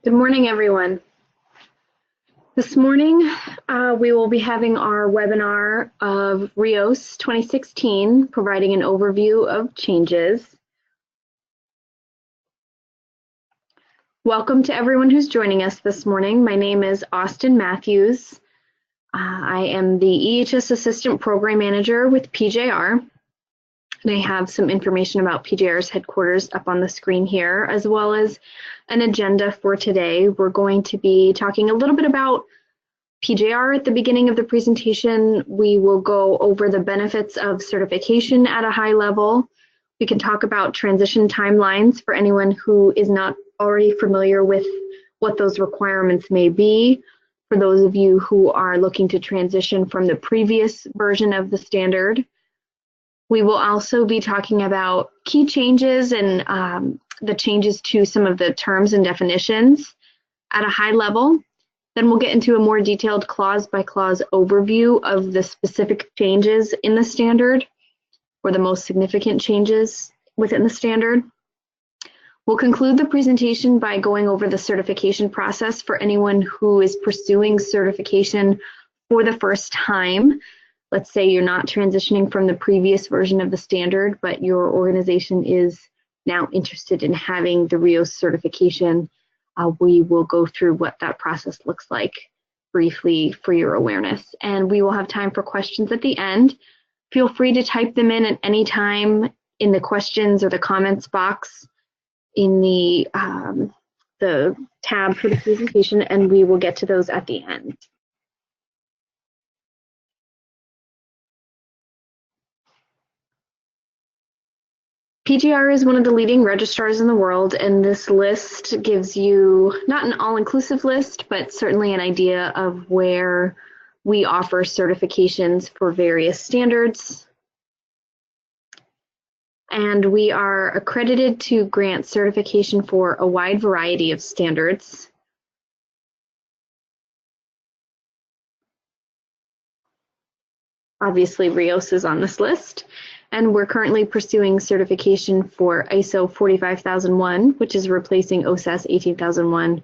Good morning, everyone. This morning, we will be having our webinar of RIOS 2016, providing an overview of changes. Welcome to everyone who's joining us this morning. My name is Austin Matthews. I am the EHS Assistant Program Manager with PJR. And I have some information about PJR's headquarters up on the screen here, as well as an agenda for today. We're going to be talking a little bit about PJR at the beginning of the presentation. We will go over the benefits of certification at a high level. We can talk about transition timelines for anyone who is not already familiar with what those requirements may be. For those of you who are looking to transition from the previous version of the standard. We will also be talking about key changes and the changes to some of the terms and definitions at a high level. Then we'll get into a more detailed clause-by-clause overview of the specific changes in the standard, or the most significant changes within the standard. We'll conclude the presentation by going over the certification process for anyone who is pursuing certification for the first time. Let's say you're not transitioning from the previous version of the standard, but your organization is now interested in having the RIOS certification. We will go through what that process looks like briefly for your awareness. And we will have time for questions at the end. Feel free to type them in at any time in the questions or the comments box in the tab for the presentation, and we will get to those at the end. PGR is one of the leading registrars in the world, and this list gives you not an all-inclusive list, but certainly an idea of where we offer certifications for various standards. And we are accredited to grant certification for a wide variety of standards. Obviously, RIOS is on this list. And we're currently pursuing certification for ISO 45001, which is replacing OSAS 18001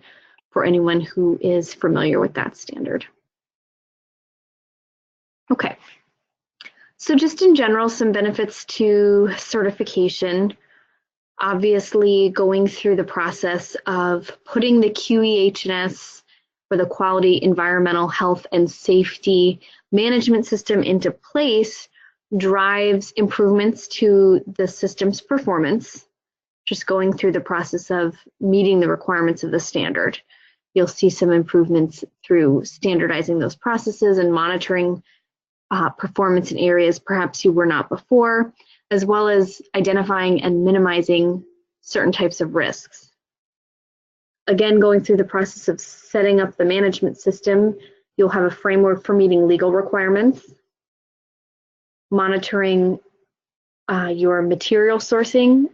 for anyone who is familiar with that standard. Okay, so just in general, some benefits to certification. Obviously, going through the process of putting the QEH&S, or the Quality, Environmental, Health, and Safety Management System, into place drives improvements to the system's performance. Just going through the process of meeting the requirements of the standard. You'll see some improvements through standardizing those processes and monitoring performance in areas perhaps you were not before, as well as identifying and minimizing certain types of risks. Again, going through the process of setting up the management system, you'll have a framework for meeting legal requirements, monitoring your material sourcing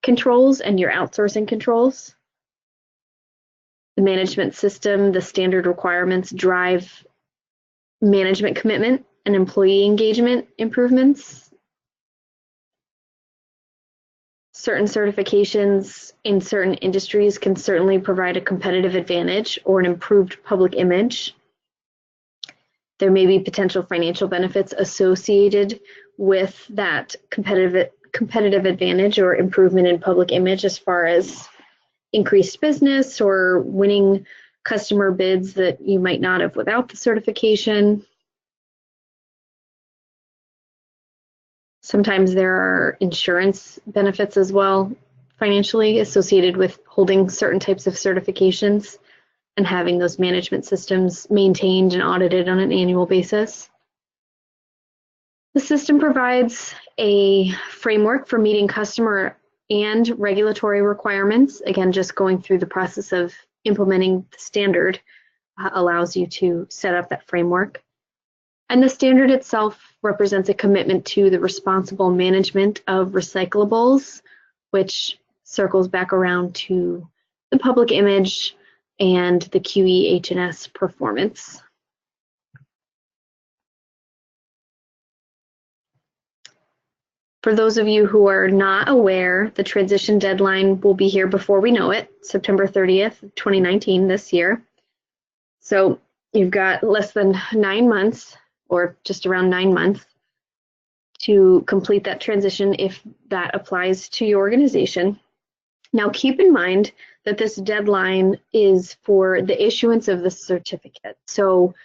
controls and your outsourcing controls. The management system, the standard requirements drive management commitment and employee engagement improvements. Certain certifications in certain industries can certainly provide a competitive advantage or an improved public image. There may be potential financial benefits associated with that competitive advantage or improvement in public image, as far as increased business or winning customer bids that you might not have without the certification. Sometimes there are insurance benefits as well, financially associated with holding certain types of certifications and having those management systems maintained and audited on an annual basis. The system provides a framework for meeting customer and regulatory requirements. Again, just going through the process of implementing the standard allows you to set up that framework. And the standard itself represents a commitment to the responsible management of recyclables, which circles back around to the public image and the QEH&S performance. For those of you who are not aware, the transition deadline will be here before we know it, September 30th, 2019, this year. So you've got less than 9 months, or just around 9 months, to complete that transition if that applies to your organization. Now keep in mind that this deadline is for the issuance of the certificate. So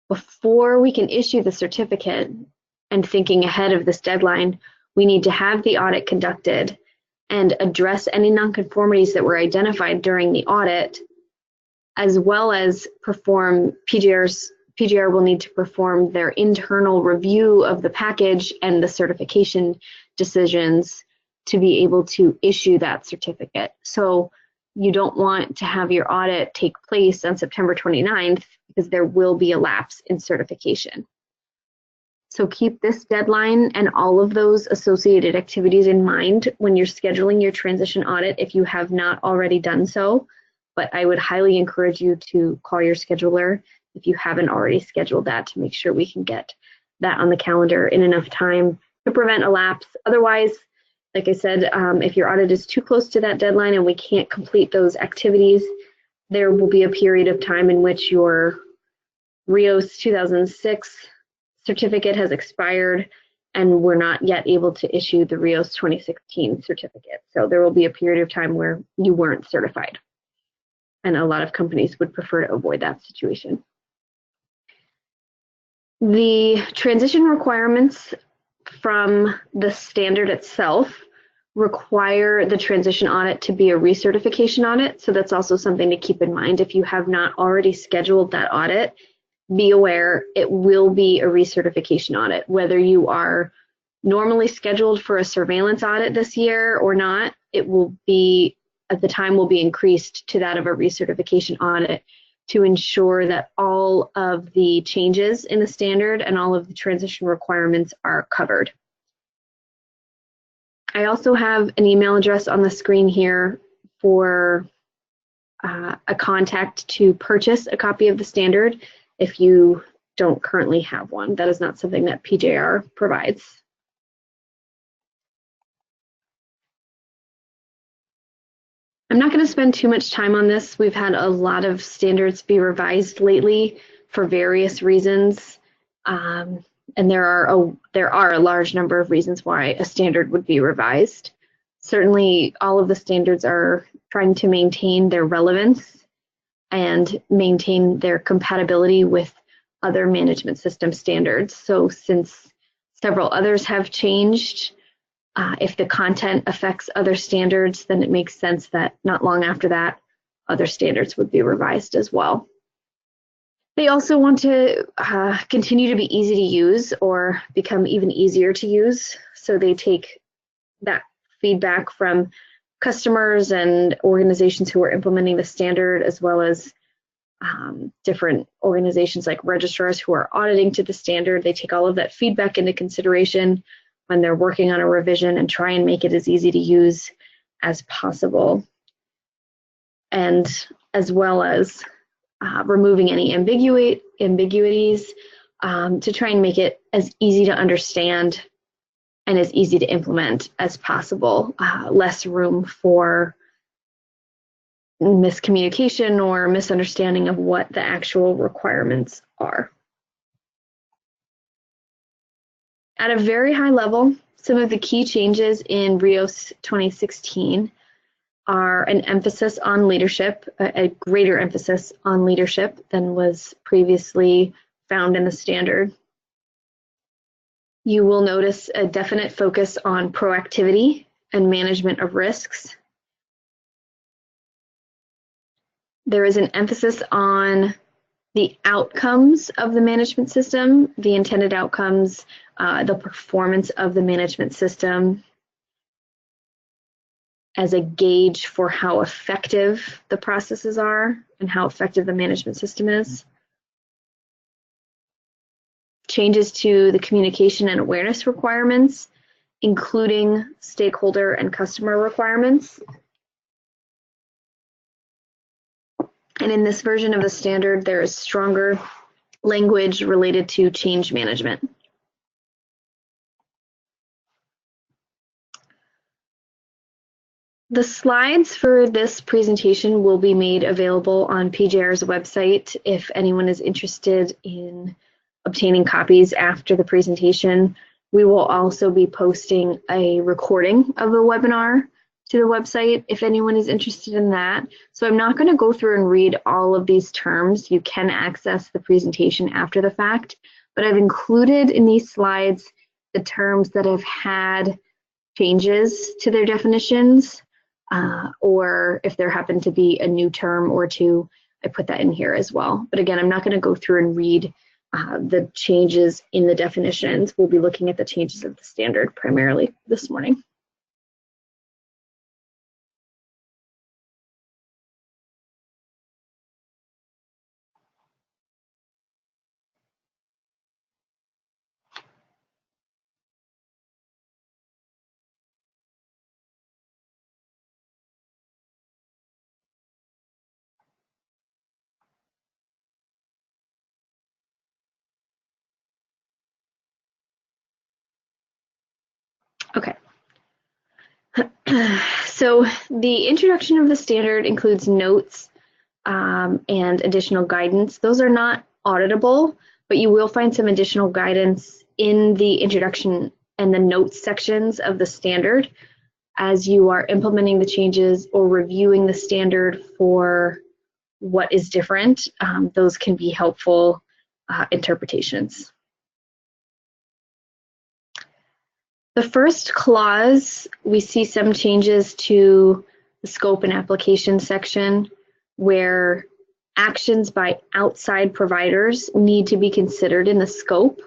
before we can issue the certificate, and thinking ahead of this deadline, we need to have the audit conducted and address any nonconformities that were identified during the audit, as well as perform PGR will need to perform their internal review of the package and the certification decisions to be able to issue that certificate. So you don't want to have your audit take place on September 29th because there will be a lapse in certification. So keep this deadline and all of those associated activities in mind when you're scheduling your transition audit if you have not already done so. But I would highly encourage you to call your scheduler if you haven't already scheduled that to make sure we can get that on the calendar in enough time to prevent a lapse. Otherwise, like I said, if your audit is too close to that deadline and we can't complete those activities, there will be a period of time in which your RIOS 2006 certificate has expired and we're not yet able to issue the RIOS 2016 certificate. So there will be a period of time where you weren't certified. And a lot of companies would prefer to avoid that situation. The transition requirements from the standard itself require the transition audit to be a recertification audit. So that's also something to keep in mind. If you have not already scheduled that audit, be aware it will be a recertification audit. Whether you are normally scheduled for a surveillance audit this year or not, it will be, at the time will be increased to that of a recertification audit to ensure that all of the changes in the standard and all of the transition requirements are covered. I also have an email address on the screen here for a contact to purchase a copy of the standard if you don't currently have one. That is not something that PJR provides. I'm not going to spend too much time on this. We've had a lot of standards be revised lately for various reasons, and there are a large number of reasons why a standard would be revised. Certainly, all of the standards are trying to maintain their relevance and maintain their compatibility with other management system standards. So since several others have changed, if the content affects other standards, then it makes sense that not long after that, other standards would be revised as well. They also want to continue to be easy to use or become even easier to use. So they take that feedback from customers and organizations who are implementing the standard, as well as different organizations like registrars who are auditing to the standard. They take all of that feedback into consideration when they're working on a revision and try and make it as easy to use as possible. And as well as removing any ambiguities to try and make it as easy to understand and as easy to implement as possible. Less room for miscommunication or misunderstanding of what the actual requirements are. At a very high level, some of the key changes in RIOS 2016 are an emphasis on leadership, a greater emphasis on leadership than was previously found in the standard. You will notice a definite focus on proactivity and management of risks. There is an emphasis on the outcomes of the management system, the intended outcomes, the performance of the management system as a gauge for how effective the processes are and how effective the management system is. Changes to the communication and awareness requirements, including stakeholder and customer requirements. And in this version of the standard, there is stronger language related to change management. The slides for this presentation will be made available on PJR's website if anyone is interested in obtaining copies after the presentation. We will also be posting a recording of the webinar to the website if anyone is interested in that. So I'm not going to go through and read all of these terms. You can access the presentation after the fact, but I've included in these slides the terms that have had changes to their definitions, or if there happened to be a new term or two, I put that in here as well. But again, I'm not going to go through and read the changes in the definitions. We'll be looking at the changes of the standard primarily this morning. Okay. So the introduction of the standard includes notes and additional guidance. Those are not auditable, but you will find some additional guidance in the introduction and the notes sections of the standard as you are implementing the changes or reviewing the standard for what is different. Those can be helpful interpretations. The first clause, we see some changes to the scope and application section where actions by outside providers need to be considered in the scope.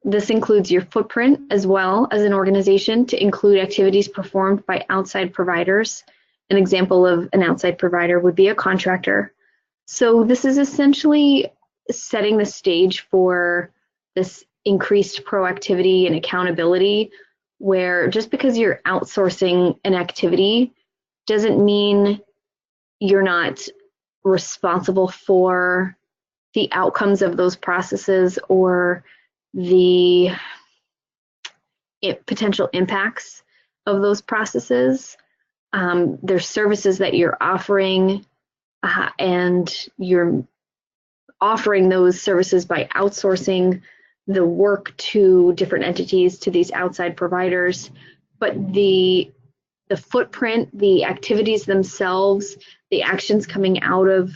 This includes your footprint as well as an organization to include activities performed by outside providers. An example of an outside provider would be a contractor. So this is essentially setting the stage for this increased proactivity and accountability, where just because you're outsourcing an activity doesn't mean you're not responsible for the outcomes of those processes or the potential impacts of those processes. There's services that you're offering, and you're offering those services by outsourcing the work to different entities, to these outside providers. But the footprint, the activities themselves, the actions coming out of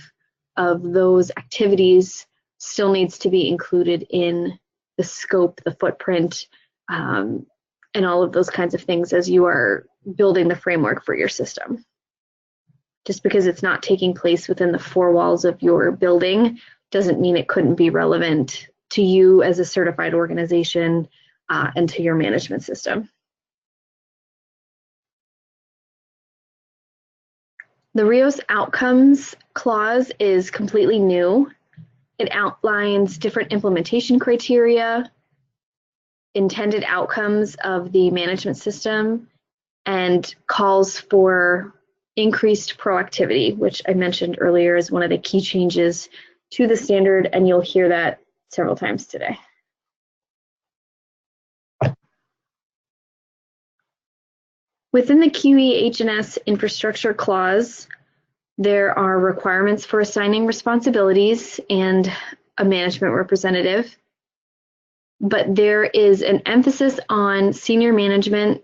those activities still needs to be included in the scope, the footprint, and all of those kinds of things as you are building the framework for your system. Just because it's not taking place within the four walls of your building doesn't mean it couldn't be relevant to you as a certified organization and to your management system. The RIOS outcomes clause is completely new. It outlines different implementation criteria, intended outcomes of the management system, and calls for increased proactivity, which I mentioned earlier is one of the key changes to the standard, and you'll hear that several times today. Within the QE-HNS infrastructure clause, there are requirements for assigning responsibilities and a management representative, but there is an emphasis on senior management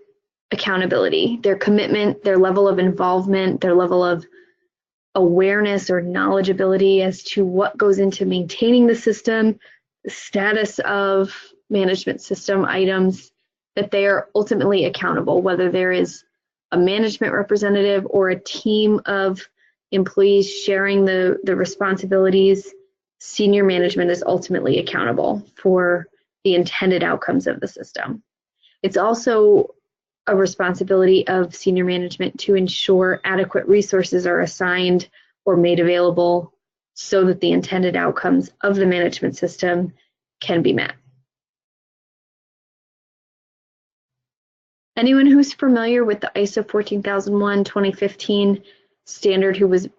accountability, their commitment, their level of involvement, their level of awareness or knowledgeability as to what goes into maintaining the system, the status of management system items, that they are ultimately accountable, whether there is a management representative or a team of employees sharing the responsibilities. Senior management is ultimately accountable for the intended outcomes of the system. It's also a responsibility of senior management to ensure adequate resources are assigned or made available so that the intended outcomes of the management system can be met. Anyone who's familiar with the ISO 14001:2015 standard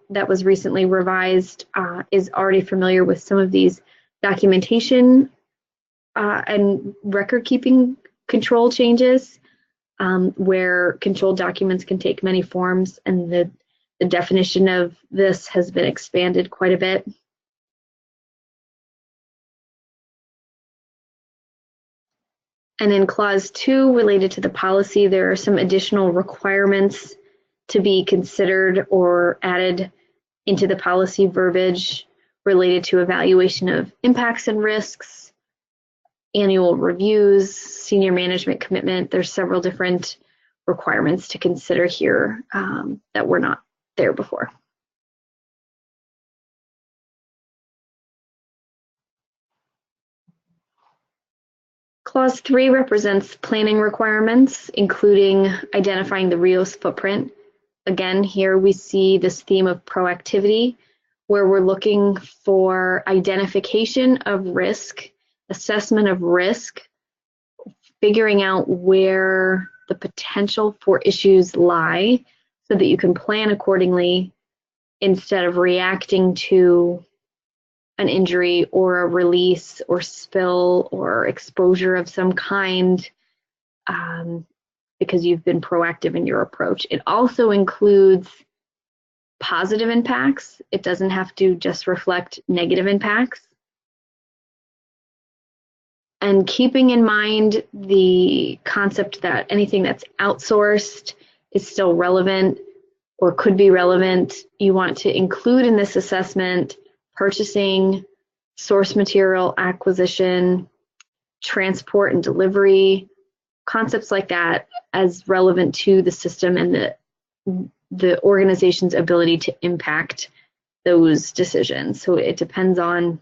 that was recently revised is already familiar with some of these documentation and record keeping control changes. where controlled documents can take many forms, and the definition of this has been expanded quite a bit. And in Clause 2, related to the policy, there are some additional requirements to be considered or added into the policy verbiage related to evaluation of impacts and risks, annual reviews, senior management commitment. There's several different requirements to consider here that were not there before. Clause 3 represents planning requirements, including identifying the RIOS footprint. Again, here we see this theme of proactivity, where we're looking for identification of risk, assessment of risk, figuring out where the potential for issues lie so that you can plan accordingly instead of reacting to an injury or a release or spill or exposure of some kind because you've been proactive in your approach. It also includes positive impacts. It doesn't have to just reflect negative impacts. And keeping in mind the concept that anything that's outsourced is still relevant or could be relevant, you want to include in this assessment purchasing, source material acquisition, transport and delivery, concepts like that as relevant to the system and the organization's ability to impact those decisions. So it depends on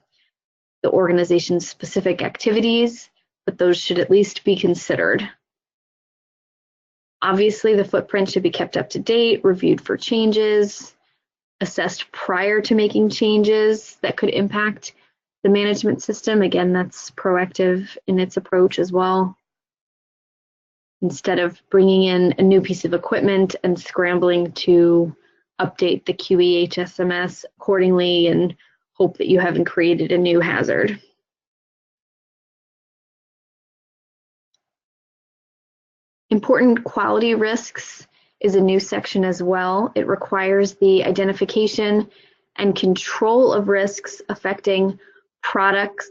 the organization's specific activities, but those should at least be considered. Obviously, the footprint should be kept up to date, reviewed for changes, assessed prior to making changes that could impact the management system. Again, that's proactive in its approach as well. Instead of bringing in a new piece of equipment and scrambling to update the QEHSMS accordingly and hope that you haven't created a new hazard. Important quality risks is a new section as well. It requires the identification and control of risks affecting product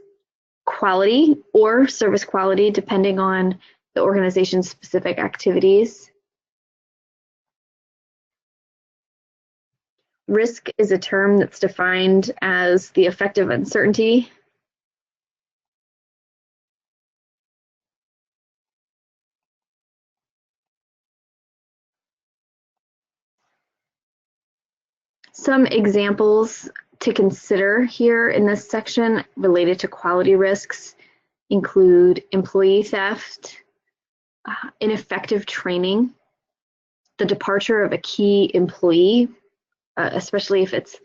quality or service quality, depending on the organization's specific activities. Risk is a term that's defined as the effect of uncertainty. Some examples to consider here in this section related to quality risks include employee theft, ineffective training, the departure of a key employee, especially if it's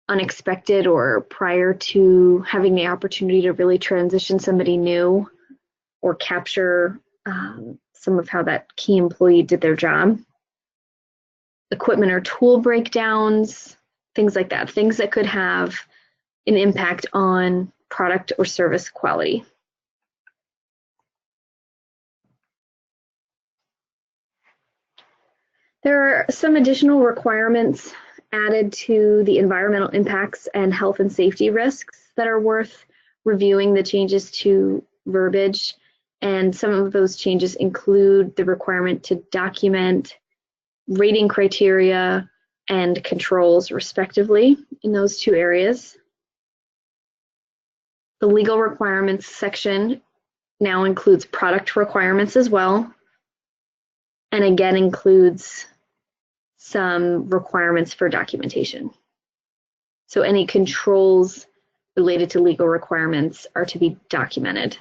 unexpected or prior to having the opportunity to really transition somebody new or capture some of how that key employee did their job. Equipment or tool breakdowns, things like that, things that could have an impact on product or service quality. There are some additional requirements added to the environmental impacts and health and safety risks that are worth reviewing the changes to verbiage. And some of those changes include the requirement to document rating criteria and controls respectively in those two areas. The legal requirements section now includes product requirements as well, and again includes some requirements for documentation. So any controls related to legal requirements are to be documented.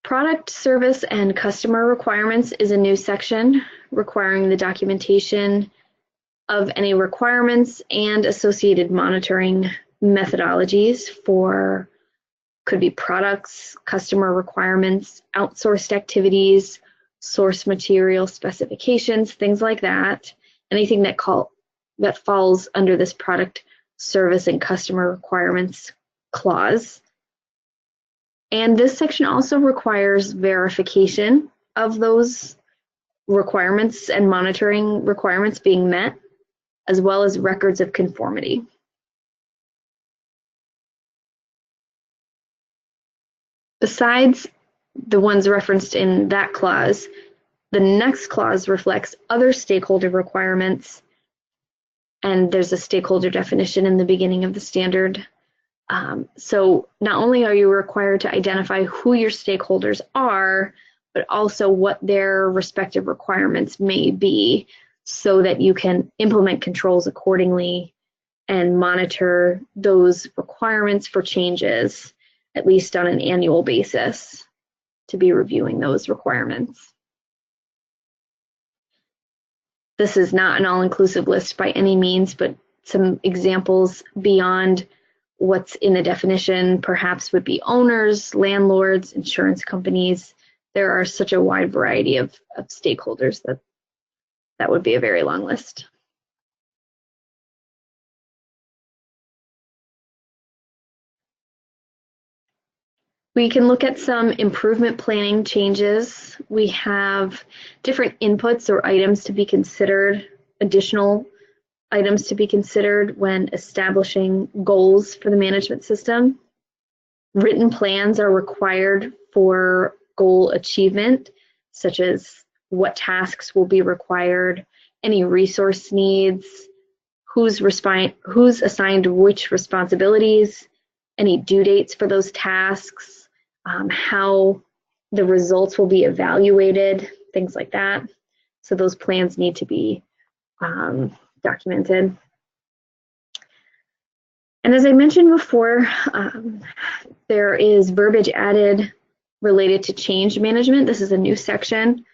Product, service, and customer requirements is a new section requiring the documentation of any requirements and associated monitoring methodologies for, could be products, customer requirements, outsourced activities, source material specifications, things like that. Anything that falls under this product, service, and customer requirements clause. And this section also requires verification of those requirements and monitoring requirements being met, as well as records of conformity. Besides the ones referenced in that clause, the next clause reflects other stakeholder requirements, and there's a stakeholder definition in the beginning of the standard. So not only are you required to identify who your stakeholders are, but also what their respective requirements may be so that you can implement controls accordingly and monitor those requirements for changes, at least on an annual basis, to be reviewing those requirements. This is not an all-inclusive list by any means, but some examples beyond what's in the definition perhaps would be owners, landlords, insurance companies. There are such a wide variety of stakeholders that would be a very long list. We can look at some improvement planning changes. We have different inputs or items to be considered, additional items to be considered when establishing goals for the management system. Written plans are required for goal achievement, such as what tasks will be required, any resource needs, who's assigned which responsibilities, any due dates for those tasks, how the results will be evaluated, things like that. So those plans need to be documented. And as I mentioned before, there is verbiage added related to change management. This is a new section,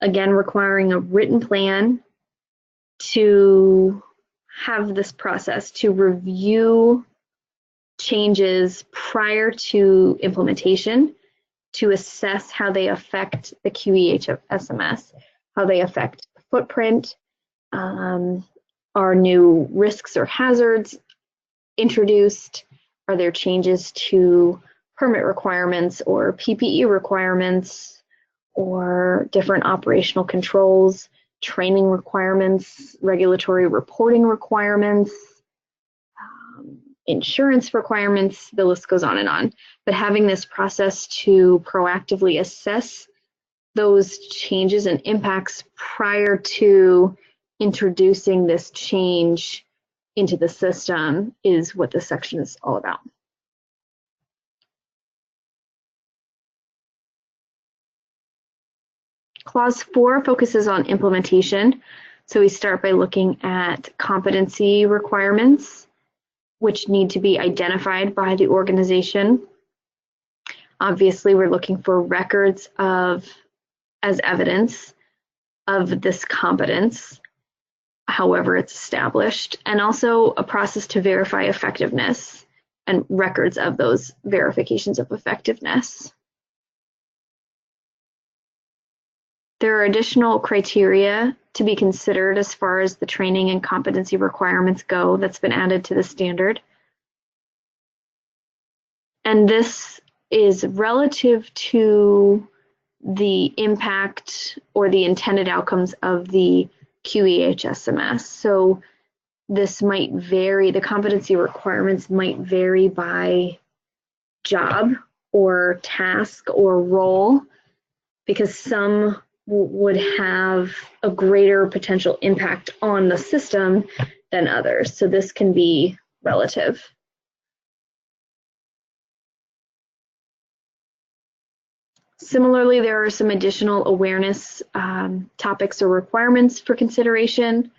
again requiring a written plan to have this process to review changes prior to implementation to assess how they affect the QEH of SMS, how they affect the footprint, are new risks or hazards introduced, are there changes to permit requirements or PPE requirements or different operational controls, training requirements, regulatory reporting requirements, insurance requirements, the list goes on and on. But having this process to proactively assess those changes and impacts prior to introducing this change into the system is what this section is all about. Clause 4 focuses on implementation. So we start by looking at competency requirements, which need to be identified by the organization. Obviously, we're looking for records as evidence of this competence, however it's established, and also a process to verify effectiveness and records of those verifications of effectiveness. There are additional criteria to be considered as far as the training and competency requirements go that's been added to the standard. And this is relative to the impact or the intended outcomes of the QEH SMS. So this might vary, the competency requirements might vary by job or task or role, because some would have a greater potential impact on the system than others. So this can be relative. Similarly, there are some additional awareness topics or requirements for consideration.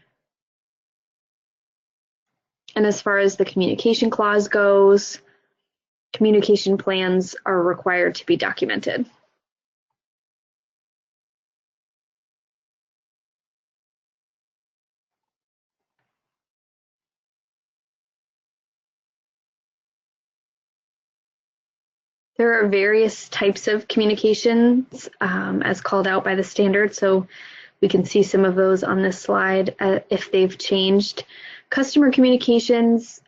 And as far as the communication clause goes, communication plans are required to be documented. There are various types of communications as called out by the standard, so we can see some of those on this slide if they've changed. Customer communications,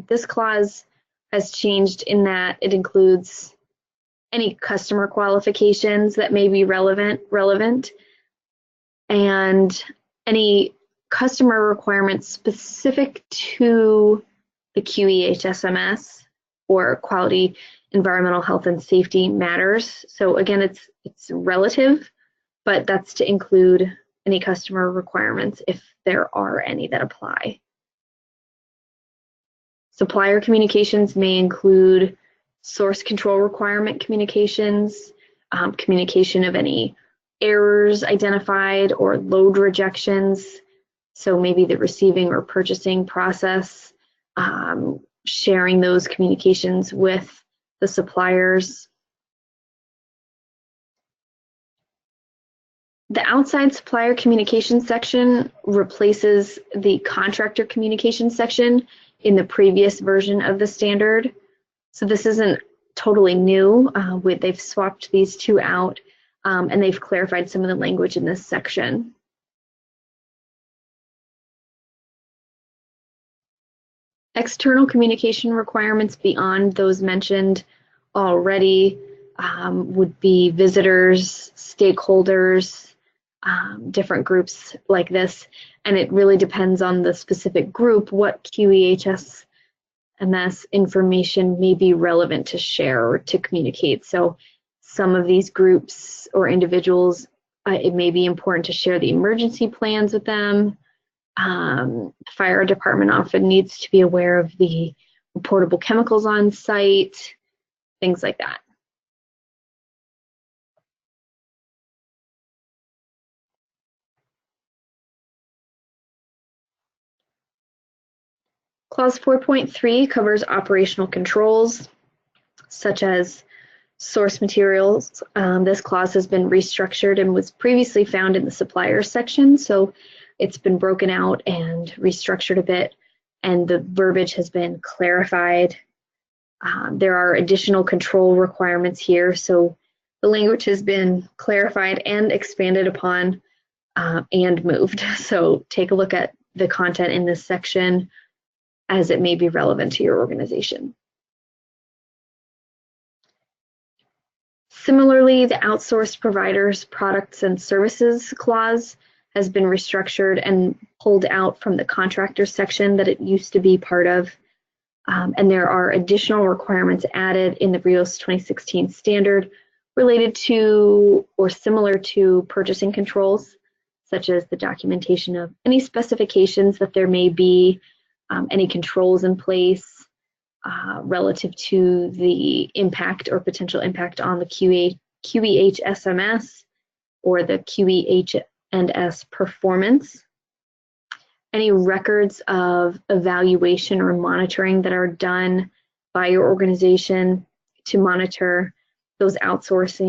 this clause has changed in that it includes any customer qualifications that may be relevant, and any customer requirements specific to the QEHSMS or quality, environmental, health, and safety matters. So again, it's relative, but that's to include any customer requirements if there are any that apply. Supplier communications may include source control requirement communications, communication of any errors identified or load rejections. So maybe the receiving or purchasing process, sharing those communications with the suppliers. The outside supplier communication section replaces the contractor communication section in the previous version of the standard. So this isn't totally new. They've swapped these two out, and they've clarified some of the language in this section. External communication requirements beyond those mentioned already would be visitors, stakeholders, different groups like this, and it really depends on the specific group what QEHSMS information may be relevant to share or to communicate. So some of these groups or individuals, it may be important to share the emergency plans with them. The fire department often needs to be aware of the reportable chemicals on site, things like that. Clause 4.3 covers operational controls, such as source materials. This clause has been restructured and was previously found in the suppliers section, so it's been broken out and restructured a bit, and the verbiage has been clarified. There are additional control requirements here, so the language has been clarified and expanded upon and moved. So take a look at the content in this section as it may be relevant to your organization. Similarly, the outsourced providers, products, and services clause has been restructured and pulled out from the contractors section that it used to be part of. And there are additional requirements added in the RIOS 2016 standard related to or similar to purchasing controls, such as the documentation of any specifications that there may be, any controls in place relative to the impact or potential impact on the QEHSMS or the QEH&S performance. Any records of evaluation or monitoring that are done by your organization to monitor those outsourced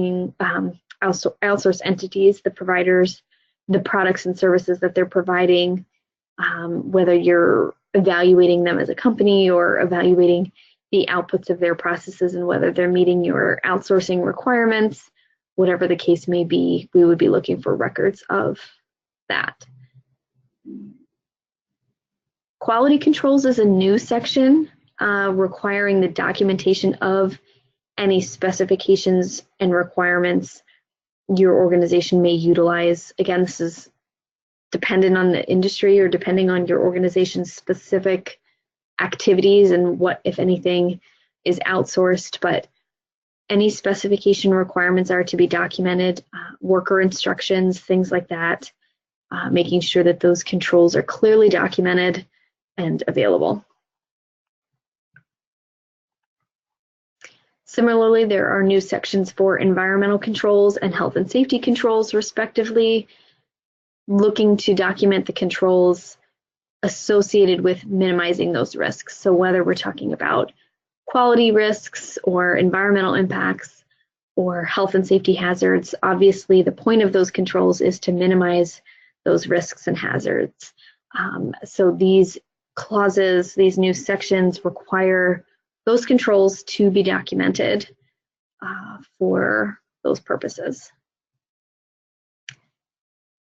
entities, the providers, the products and services that they're providing, whether you're evaluating them as a company or evaluating the outputs of their processes and whether they're meeting your outsourcing requirements, whatever the case may be, we would be looking for records of that. Quality controls is a new section requiring the documentation of any specifications and requirements your organization may utilize. Again, this is dependent on the industry or depending on your organization's specific activities and what, if anything, is outsourced, but any specification requirements are to be documented, worker instructions, things like that, making sure that those controls are clearly documented and available. Similarly, there are new sections for environmental controls and health and safety controls, respectively, looking to document the controls associated with minimizing those risks. So whether we're talking about quality risks or environmental impacts or health and safety hazards, obviously the point of those controls is to minimize those risks and hazards. So these clauses, these new sections require those controls to be documented for those purposes.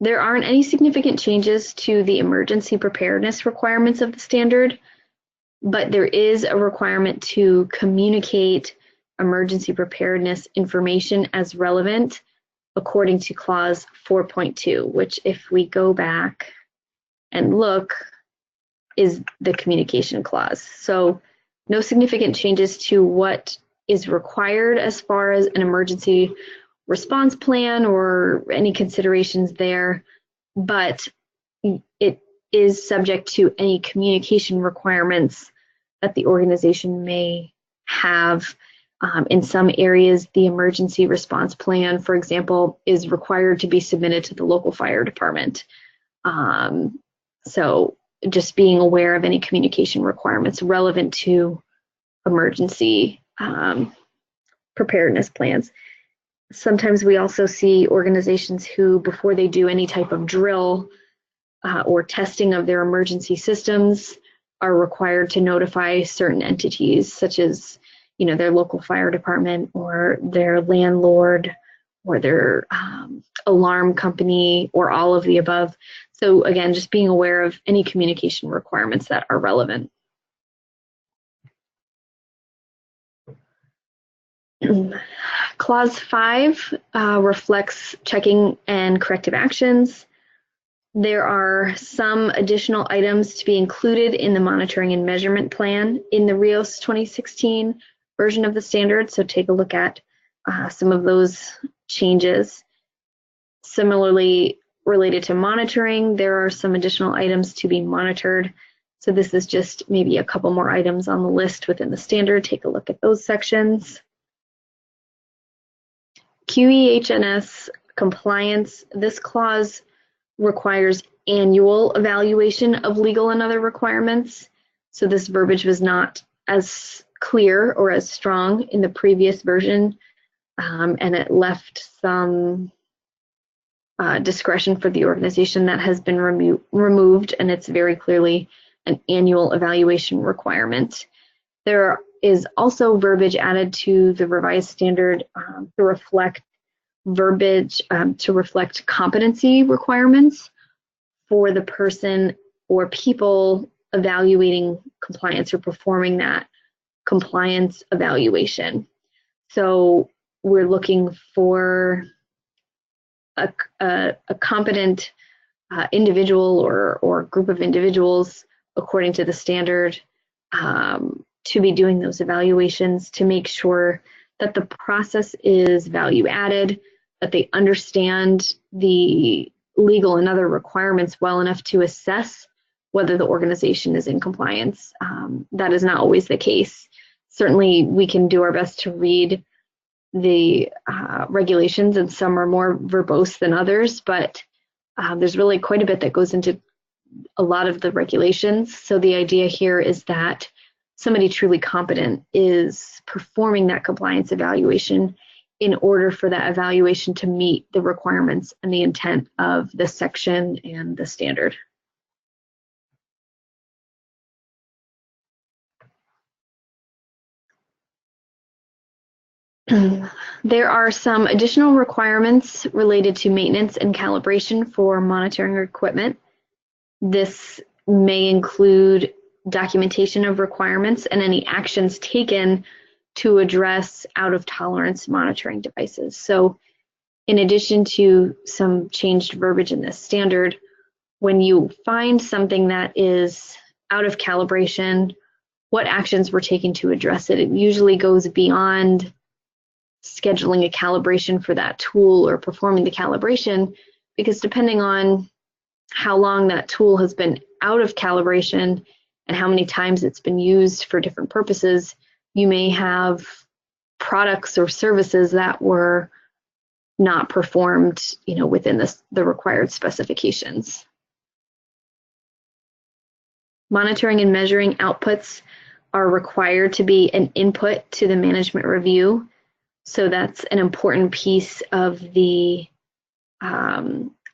There aren't any significant changes to the emergency preparedness requirements of the standard. but there is a requirement to communicate emergency preparedness information as relevant according to clause 4.2, which if we go back and look, is the communication clause. So no significant changes to what is required as far as an emergency response plan or any considerations there, but it is subject to any communication requirements that the organization may have. In some areas, the emergency response plan, for example, is required to be submitted to the local fire department. So just being aware of any communication requirements relevant to emergency preparedness plans. Sometimes we also see organizations who, before they do any type of drill or testing of their emergency systems, are required to notify certain entities, such as their local fire department or their landlord or their alarm company or all of the above. So again, just being aware of any communication requirements that are relevant. Clause 5 reflects checking and corrective actions. There are some additional items to be included in the monitoring and measurement plan in the RIOS 2016 version of the standard, so take a look at some of those changes. Similarly, related to monitoring, there are some additional items to be monitored. So this is just maybe a couple more items on the list within the standard. Take a look at those sections. QEHNS compliance, this clause requires annual evaluation of legal and other requirements. So this verbiage was not as clear or as strong in the previous version, and it left some discretion for the organization. That has been removed, and it's very clearly an annual evaluation requirement. There is also verbiage added to the revised standard to reflect verbiage to reflect competency requirements for the person or people evaluating compliance or performing that compliance evaluation. So we're looking for a competent individual or group of individuals according to the standard to be doing those evaluations to make sure that the process is value added, that they understand the legal and other requirements well enough to assess whether the organization is in compliance. That is not always the case. Certainly, we can do our best to read the regulations, and some are more verbose than others, but there's really quite a bit that goes into a lot of the regulations. So the idea here is that somebody truly competent is performing that compliance evaluation in order for that evaluation to meet the requirements and the intent of the section and the standard. There are some additional requirements related to maintenance and calibration for monitoring equipment. This may include documentation of requirements and any actions taken to address out-of-tolerance monitoring devices. So in addition to some changed verbiage in this standard, when you find something that is out of calibration, what actions were taken to address it? It usually goes beyond scheduling a calibration for that tool or performing the calibration, because depending on how long that tool has been out of calibration and how many times it's been used for different purposes, you may have products or services that were not performed, within the required specifications. Monitoring and measuring outputs are required to be an input to the management review. So that's an important piece of the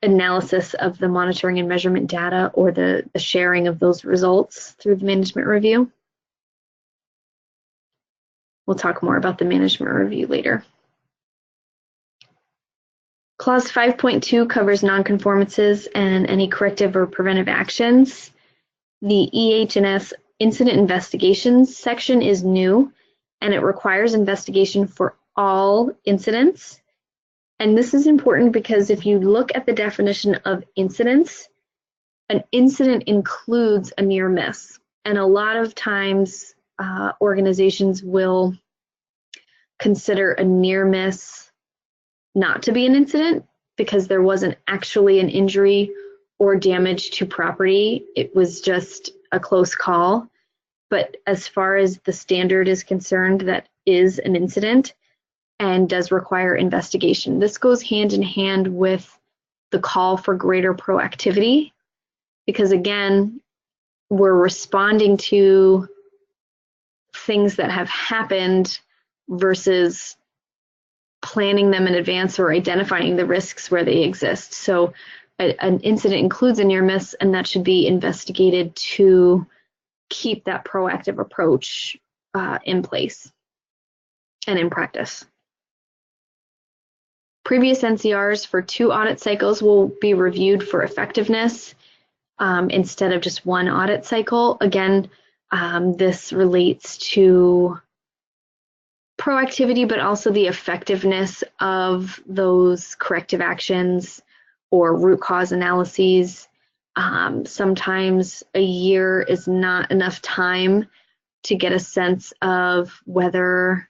analysis of the monitoring and measurement data, or the sharing of those results through the management review. We'll talk more about the management review later. Clause 5.2 covers nonconformances and any corrective or preventive actions. The EH&S incident investigations section is new, and it requires investigation for all incidents. And this is important because if you look at the definition of incidents, an incident includes a near miss. And a lot of times organizations will consider a near miss not to be an incident because there wasn't actually an injury or damage to property. It was just a close call. But as far as the standard is concerned, that is an incident and does require investigation. This goes hand in hand with the call for greater proactivity, because again, we're responding to things that have happened versus planning them in advance or identifying the risks where they exist. So an incident includes a near miss, and that should be investigated to keep that proactive approach in place and in practice. Previous NCRs for 2 audit cycles will be reviewed for effectiveness instead of just 1 audit cycle. Again, this relates to proactivity, but also the effectiveness of those corrective actions or root cause analyses. Sometimes a year is not enough time to get a sense of whether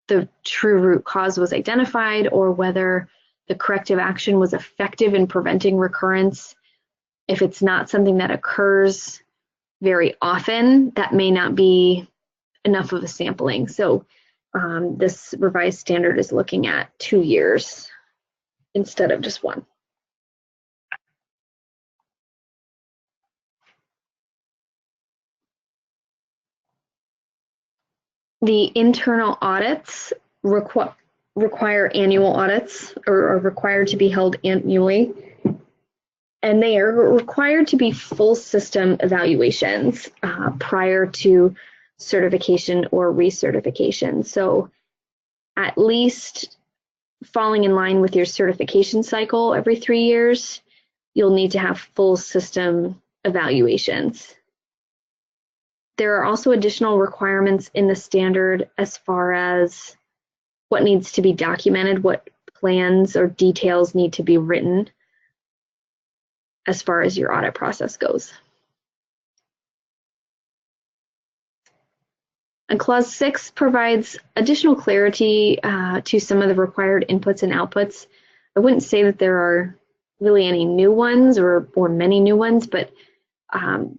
the true root cause was identified or whether the corrective action was effective in preventing recurrence. If it's not something that occurs very often, that may not be enough of a sampling. So this revised standard is looking at 2 years instead of just 1. The internal audits require annual audits, or are required to be held annually. And they are required to be full system evaluations prior to certification or recertification. So at least falling in line with your certification cycle every 3 years, you'll need to have full system evaluations. There are also additional requirements in the standard as far as what needs to be documented, what plans or details need to be written as far as your audit process goes. And Clause 6 provides additional clarity to some of the required inputs and outputs. I wouldn't say that there are really any new ones or many new ones, but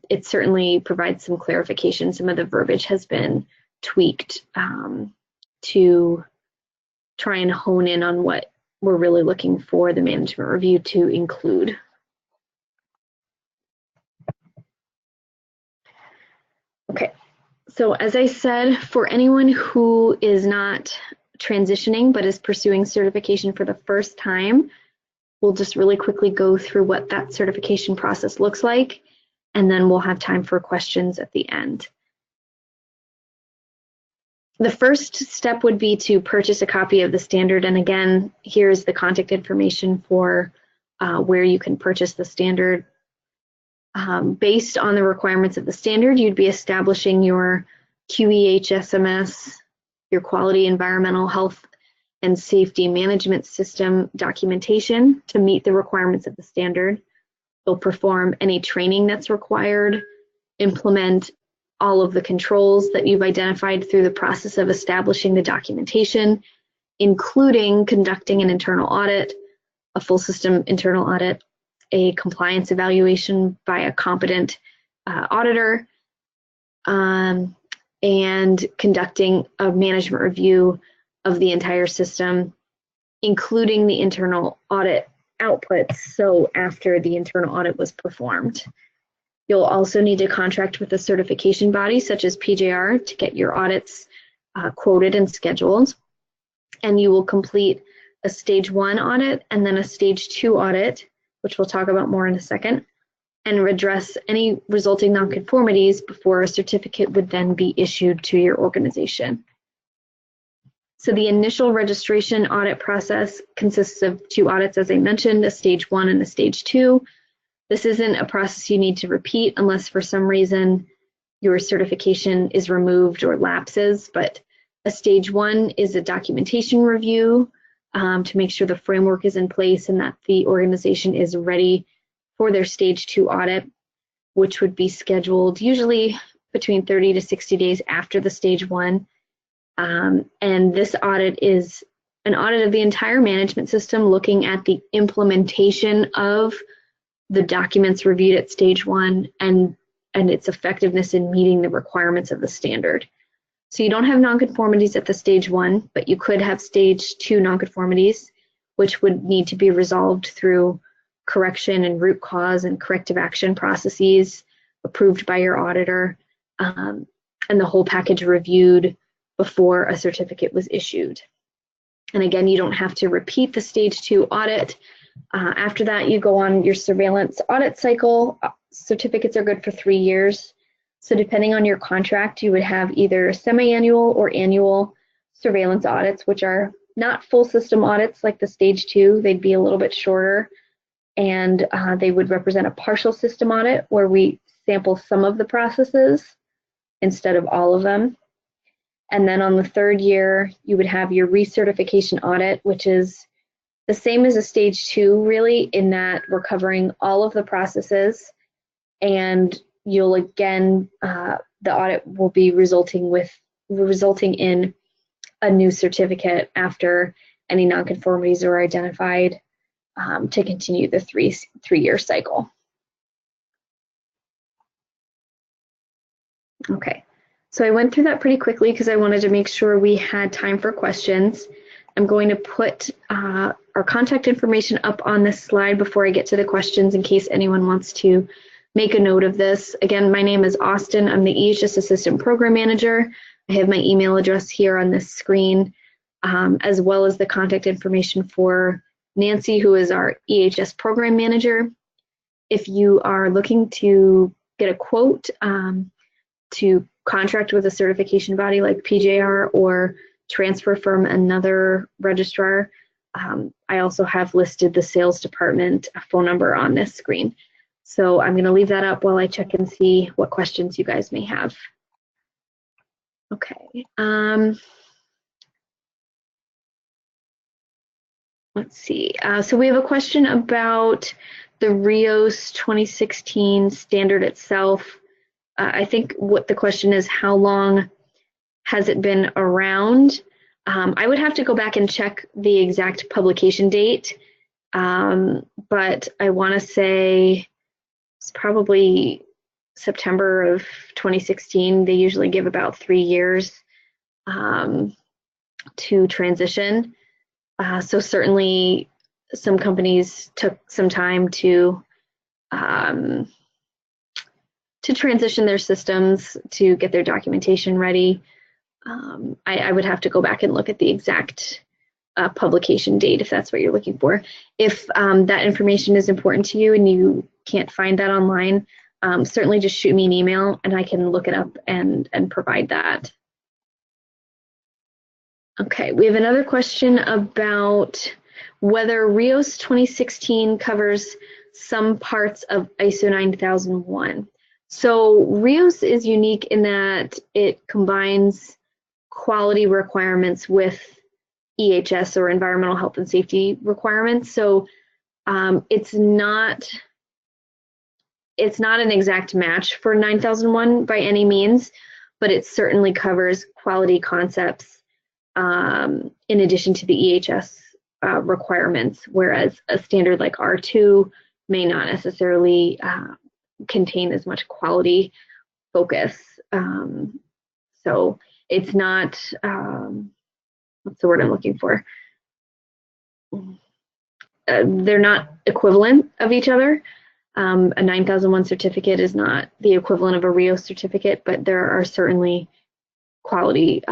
it certainly provides some clarification. Some of the verbiage has been tweaked to try and hone in on what we're really looking for the management review to include. Okay, so as I said, for anyone who is not transitioning but is pursuing certification for the first time, we'll just really quickly go through what that certification process looks like, and then we'll have time for questions at the end. The first step would be to purchase a copy of the standard, and again, here's the contact information for where you can purchase the standard. Based on the requirements of the standard, you'd be establishing your QEHSMS, your Quality Environmental Health and Safety Management System documentation to meet the requirements of the standard. You'll perform any training that's required, implement all of the controls that you've identified through the process of establishing the documentation, including conducting an internal audit, a full system internal audit, a compliance evaluation by a competent auditor, and conducting a management review of the entire system, including the internal audit outputs, so after the internal audit was performed. You'll also need to contract with a certification body such as PJR to get your audits quoted and scheduled. And you will complete a stage 1 audit and then a stage 2 audit, which we'll talk about more in a second, and address any resulting nonconformities before a certificate would then be issued to your organization. So the initial registration audit process consists of 2 audits, as I mentioned, a stage 1 and a stage 2. This isn't a process you need to repeat unless for some reason your certification is removed or lapses, but a stage 1 is a documentation review to make sure the framework is in place and that the organization is ready for their stage 2 audit, which would be scheduled usually between 30 to 60 days after the stage 1. And this audit is an audit of the entire management system, looking at the implementation of the documents reviewed at stage 1 and its effectiveness in meeting the requirements of the standard. So you don't have nonconformities at the stage 1, but you could have stage 2 nonconformities, which would need to be resolved through correction and root cause and corrective action processes approved by your auditor, and the whole package reviewed before a certificate was issued. And again, you don't have to repeat the stage 2 audit. After that, you go on your surveillance audit cycle. Certificates are good for 3 years. So depending on your contract, you would have either semi-annual or annual surveillance audits, which are not full system audits like the stage 2. They'd be a little bit shorter, and they would represent a partial system audit where we sample some of the processes instead of all of them. And then on the 3rd year, you would have your recertification audit, which is the same as a stage 2, really, in that we're covering all of the processes, and you'll again, the audit will be resulting in a new certificate after any nonconformities are identified to continue the three-year cycle. Okay, so I went through that pretty quickly because I wanted to make sure we had time for questions. I'm going to put our contact information up on this slide before I get to the questions in case anyone wants to make a note of this. Again, my name is Austin. I'm the EHS Assistant Program Manager. I have my email address here on this screen, as well as the contact information for Nancy, who is our EHS Program Manager. If you are looking to get a quote to contract with a certification body like PJR or transfer from another registrar, I also have listed the sales department phone number on this screen. So I'm going to leave that up while I check and see what questions you guys may have. Okay. Let's see. So we have a question about the RIOS 2016 standard itself. I think what the question is, how long has it been around? I would have to go back and check the exact publication date, but I want to say it's probably September of 2016. They usually give about 3 years to transition. So certainly some companies took some time to transition their systems to get their documentation ready. I would have to go back and look at the exact publication date if that's what you're looking for. If that information is important to you and you can't find that online, certainly just shoot me an email and I can look it up and provide that. Okay, we have another question about whether RIOS 2016 covers some parts of ISO 9001. So RIOS is unique in that it combines quality requirements with EHS or environmental health and safety requirements. So it's not an exact match for 9001 by any means, but it certainly covers quality concepts in addition to the EHS requirements, whereas a standard like R2 may not necessarily contain as much quality focus. So it's not, what's the word I'm looking for? They're not equivalent of each other. A 9001 certificate is not the equivalent of a RIOS certificate, but there are certainly quality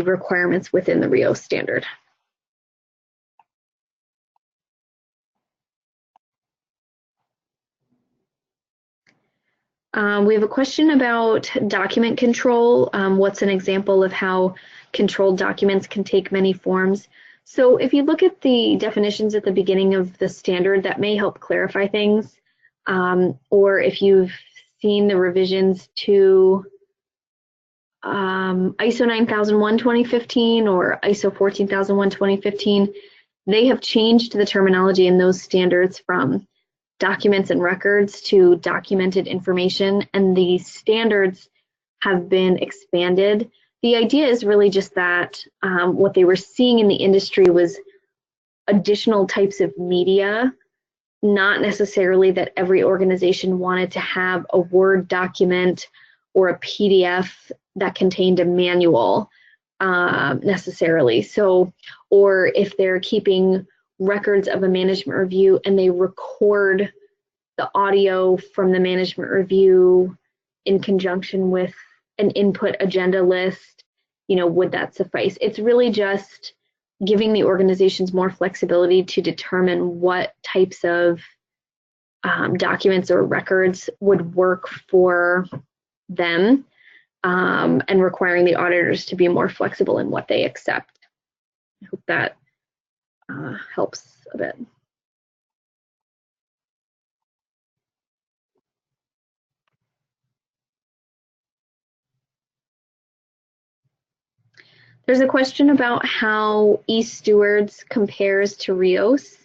requirements within the RIOS standard. We have a question about document control. What's an example of how controlled documents can take many forms? So if you look at the definitions at the beginning of the standard, that may help clarify things. or if you've seen the revisions to ISO 9001 2015 or ISO 14001 2015, they have changed the terminology in those standards from documents and records to documented information, and the standards have been expanded. The idea is really just that what they were seeing in the industry was additional types of media, not necessarily that every organization wanted to have a Word document or a PDF that contained a manual necessarily. So, or if they're keeping records of a management review and they record the audio from the management review in conjunction with an input agenda list, would that suffice? It's really just giving the organizations more flexibility to determine what types of documents or records would work for them, and requiring the auditors to be more flexible in what they accept. I hope that helps a bit. There's a question about how eStewards compares to RIOS,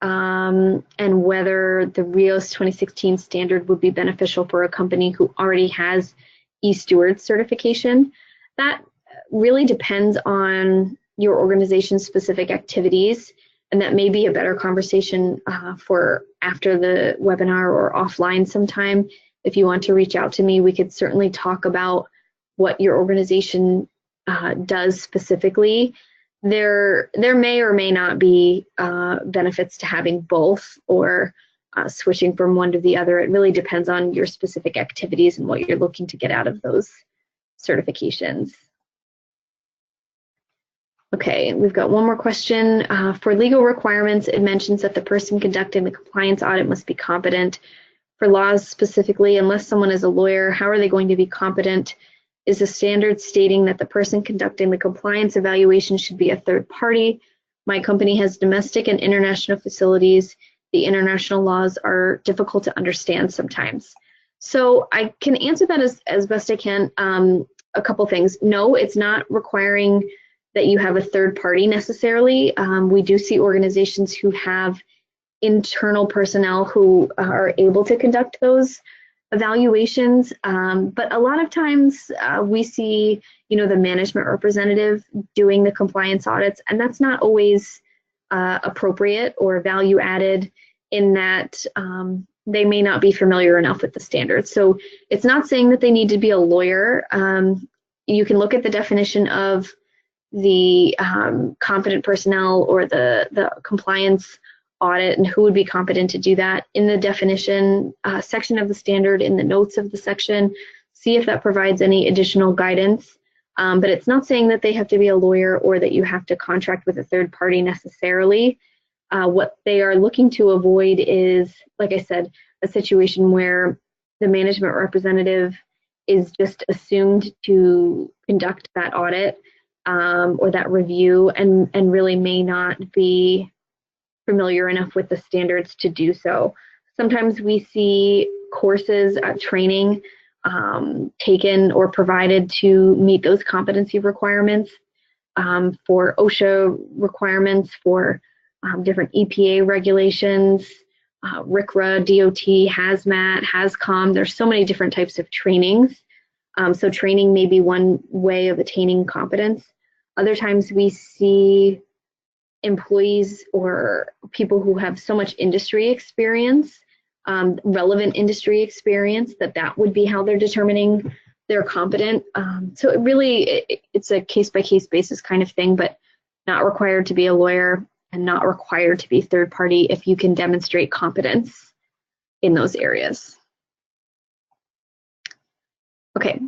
and whether the RIOS 2016 standard would be beneficial for a company who already has eStewards certification. That really depends on your organization's specific activities, and that may be a better conversation for after the webinar or offline sometime. If you want to reach out to me, we could certainly talk about what your organization does specifically. There may or may not be benefits to having both, or switching from one to the other. It really depends on your specific activities and what you're looking to get out of those certifications. Okay, we've got one more question. For legal requirements, it mentions that the person conducting the compliance audit must be competent. For laws specifically, unless someone is a lawyer, how are they going to be competent? Is the standard stating that the person conducting the compliance evaluation should be a third party? My company has domestic and international facilities. The international laws are difficult to understand sometimes. So I can answer that as best I can. A couple things. No, it's not requiring that you have a third party necessarily. We do see organizations who have internal personnel who are able to conduct those evaluations, but a lot of times we see, the management representative doing the compliance audits, and that's not always appropriate or value added, in that they may not be familiar enough with the standards. So it's not saying that they need to be a lawyer. You can look at the definition of the competent personnel or the compliance audit and who would be competent to do that in the definition section of the standard, in the notes of the section. See if that provides any additional guidance. But it's not saying that they have to be a lawyer or that you have to contract with a third party necessarily. What they are looking to avoid is, like I said, a situation where the management representative is just assumed to conduct that audit or that review, and really may not be familiar enough with the standards to do so. Sometimes we see courses, training taken or provided to meet those competency requirements, for OSHA requirements, for different EPA regulations, RCRA, DOT, HAZMAT, HAZCOM. There's so many different types of trainings. So training may be one way of attaining competence. Other times we see employees or people who have so much industry experience, relevant industry experience, that would be how they're determining they're competent. So it's a case-by-case basis kind of thing, but not required to be a lawyer and not required to be third party if you can demonstrate competence in those areas. Okay,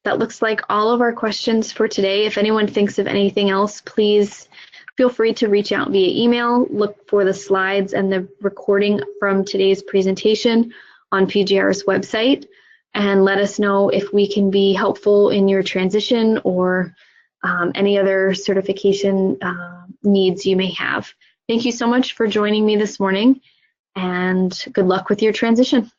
that looks like all of our questions for today. If anyone thinks of anything else, please feel free to reach out via email. Look for the slides and the recording from today's presentation on PJR's website, and let us know if we can be helpful in your transition or any other certification needs you may have. Thank you so much for joining me this morning, and good luck with your transition.